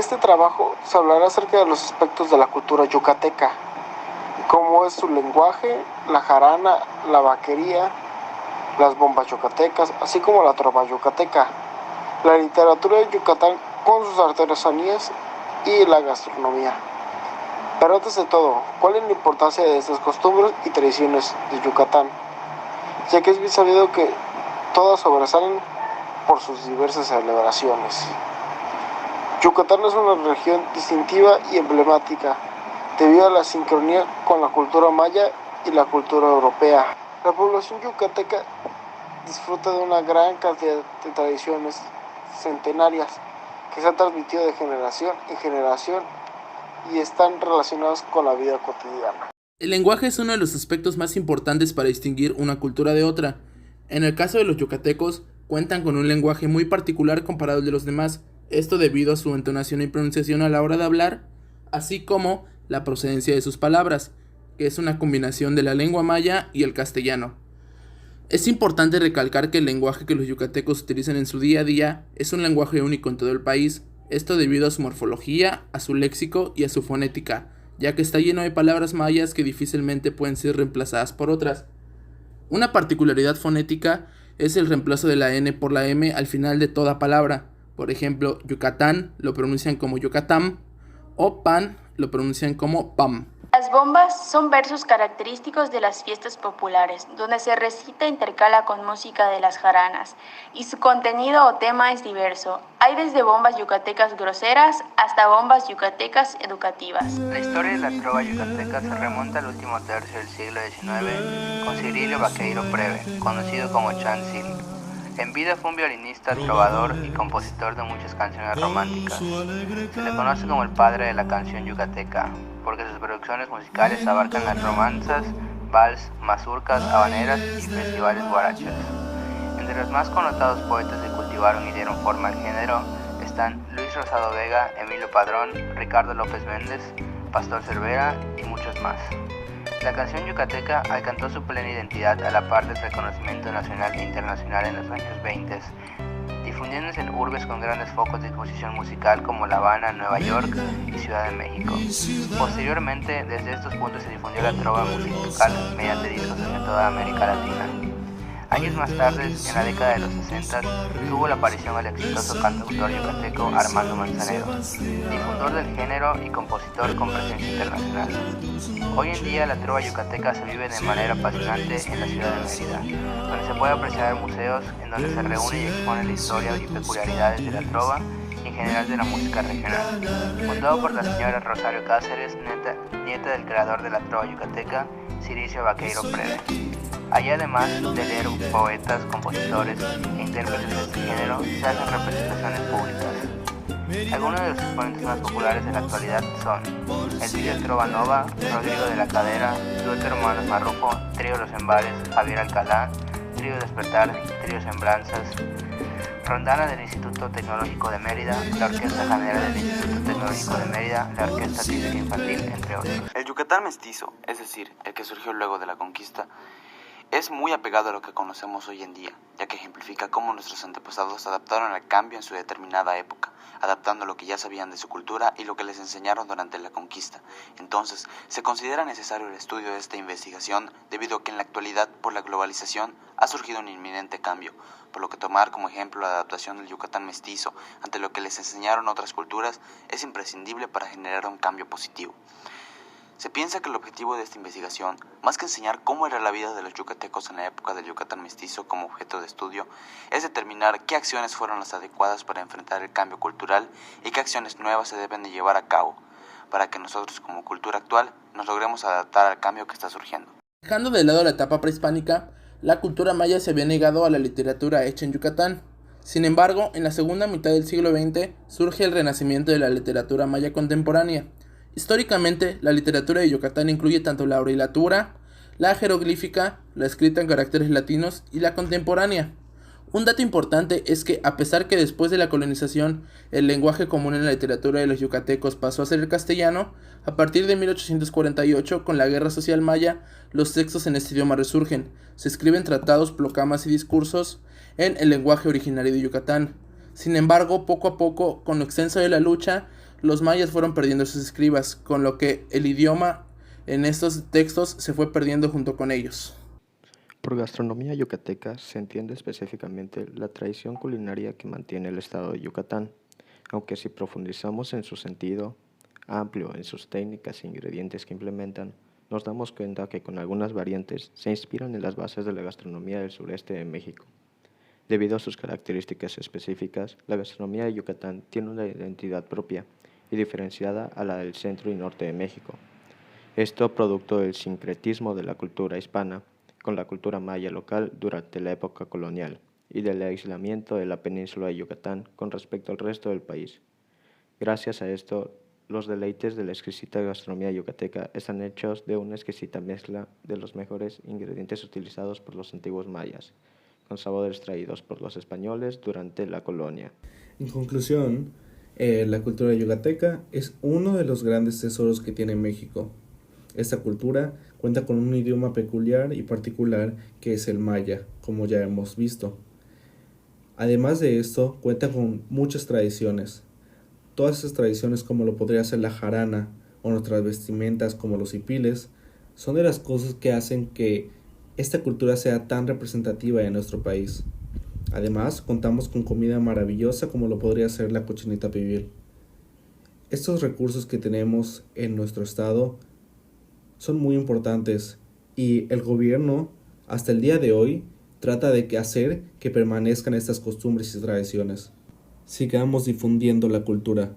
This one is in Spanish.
este trabajo se hablará acerca de los aspectos de la cultura yucateca, como es su lenguaje, la jarana, la vaquería, las bombas yucatecas, así como la trova yucateca, la literatura de Yucatán con sus artesanías y la gastronomía. Pero antes de todo, ¿cuál es la importancia de estas costumbres y tradiciones de Yucatán? Ya que es bien sabido que todas sobresalen por sus diversas celebraciones. Yucatán es una región distintiva y emblemática debido a la sincronía con la cultura maya y la cultura europea. La población yucateca disfruta de una gran cantidad de tradiciones centenarias que se han transmitido de generación en generación y están relacionadas con la vida cotidiana. El lenguaje es uno de los aspectos más importantes para distinguir una cultura de otra. En el caso de los yucatecos, cuentan con un lenguaje muy particular comparado al de los demás, esto debido a su entonación y pronunciación a la hora de hablar, así como la procedencia de sus palabras, que es una combinación de la lengua maya y el castellano. Es importante recalcar que el lenguaje que los yucatecos utilizan en su día a día es un lenguaje único en todo el país, esto debido a su morfología, a su léxico y a su fonética, ya que está lleno de palabras mayas que difícilmente pueden ser reemplazadas por otras. Una particularidad fonética es el reemplazo de la N por la M al final de toda palabra. Por ejemplo, Yucatán lo pronuncian como Yucatam o pan lo pronuncian como pam. Las bombas son versos característicos de las fiestas populares, donde se recita e intercala con música de las jaranas, y su contenido o tema es diverso. Hay desde bombas yucatecas groseras hasta bombas yucatecas educativas. La historia de la trova yucateca se remonta al último tercio del siglo XIX con Cirilo Baqueiro Preve, conocido como Chan Cili. En vida fue un violinista, trovador y compositor de muchas canciones románticas. Se le conoce como el padre de la canción yucateca, porque sus producciones musicales abarcan las romanzas, vals, mazurcas, habaneras y festivales guarachas. Entre los más connotados poetas que cultivaron y dieron forma al género están Luis Rosado Vega, Emilio Padrón, Ricardo López Méndez, Pastor Cervera y muchos más. La canción yucateca alcanzó su plena identidad a la par del reconocimiento nacional e internacional en los años 20, difundiéndose en urbes con grandes focos de difusión musical como La Habana, Nueva York y Ciudad de México. Posteriormente, desde estos puntos se difundió la trova musical mediante discos hacia toda América Latina. Años más tarde, en la década de los 60, tuvo la aparición el exitoso cantautor yucateco Armando Manzanero, difusor del género y compositor con presencia internacional. Hoy en día la trova yucateca se vive de manera apasionante en la ciudad de Mérida, donde se puede apreciar museos en donde se reúne y expone la historia y peculiaridades de la trova y en general de la música regional. Fundado por la señora Rosario Cáceres, nieta del creador de la trova yucateca, Ciricio Baqueiro Preve. Allí, además de leer poetas, compositores e intérpretes de este género, se hacen representaciones públicas. Algunos de los exponentes más populares de la actualidad son el trío Trova Nova, Rodrigo de la Cadera, Dueto Hermanos Marrufo, Trío Los Embares, Javier Alcalá, Trío Despertar, Trío Semblanzas, Rondana del Instituto Tecnológico de Mérida, la Orquesta Janera del Instituto Tecnológico de Mérida, la Orquesta Típica Infantil, entre otros. El Yucatán mestizo, es decir, el que surgió luego de la conquista, es muy apegado a lo que conocemos hoy en día, ya que ejemplifica cómo nuestros antepasados se adaptaron al cambio en su determinada época, adaptando lo que ya sabían de su cultura y lo que les enseñaron durante la conquista. Entonces, se considera necesario el estudio de esta investigación debido a que en la actualidad, por la globalización, ha surgido un inminente cambio, por lo que tomar como ejemplo la adaptación del Yucatán mestizo ante lo que les enseñaron otras culturas es imprescindible para generar un cambio positivo. Se piensa que el objetivo de esta investigación, más que enseñar cómo era la vida de los yucatecos en la época del Yucatán mestizo como objeto de estudio, es determinar qué acciones fueron las adecuadas para enfrentar el cambio cultural y qué acciones nuevas se deben de llevar a cabo, para que nosotros como cultura actual nos logremos adaptar al cambio que está surgiendo. Dejando de lado la etapa prehispánica, la cultura maya se había negado a la literatura hecha en Yucatán. Sin embargo, en la segunda mitad del siglo XX surge el renacimiento de la literatura maya contemporánea. Históricamente, la literatura de Yucatán incluye tanto la oralitura, la jeroglífica, la escrita en caracteres latinos y la contemporánea. Un dato importante es que, a pesar que después de la colonización, el lenguaje común en la literatura de los yucatecos pasó a ser el castellano, a partir de 1848, con la Guerra Social Maya, los textos en este idioma resurgen. Se escriben tratados, proclamas y discursos en el lenguaje originario de Yucatán. Sin embargo, poco a poco, con lo extenso de la lucha, los mayas fueron perdiendo sus escribas, con lo que el idioma en estos textos se fue perdiendo junto con ellos. Por gastronomía yucateca se entiende específicamente la tradición culinaria que mantiene el estado de Yucatán, aunque si profundizamos en su sentido amplio, en sus técnicas e ingredientes que implementan, nos damos cuenta que con algunas variantes se inspiran en las bases de la gastronomía del sureste de México. Debido a sus características específicas, la gastronomía de Yucatán tiene una identidad propia y diferenciada a la del centro y norte de México. Esto producto del sincretismo de la cultura hispana con la cultura maya local durante la época colonial y del aislamiento de la península de Yucatán con respecto al resto del país. Gracias a esto, los deleites de la exquisita gastronomía yucateca están hechos de una exquisita mezcla de los mejores ingredientes utilizados por los antiguos mayas, con sabores traídos por los españoles durante la colonia. En conclusión, la cultura yucateca es uno de los grandes tesoros que tiene México. Esta cultura cuenta con un idioma peculiar y particular que es el maya, como ya hemos visto. Además de esto, cuenta con muchas tradiciones. Todas esas tradiciones, como lo podría ser la jarana o nuestras vestimentas como los hipiles, son de las cosas que hacen que esta cultura sea tan representativa en nuestro país. Además, contamos con comida maravillosa como lo podría ser la cochinita pibil. Estos recursos que tenemos en nuestro estado son muy importantes y el gobierno hasta el día de hoy trata de hacer que permanezcan estas costumbres y tradiciones. Sigamos difundiendo la cultura.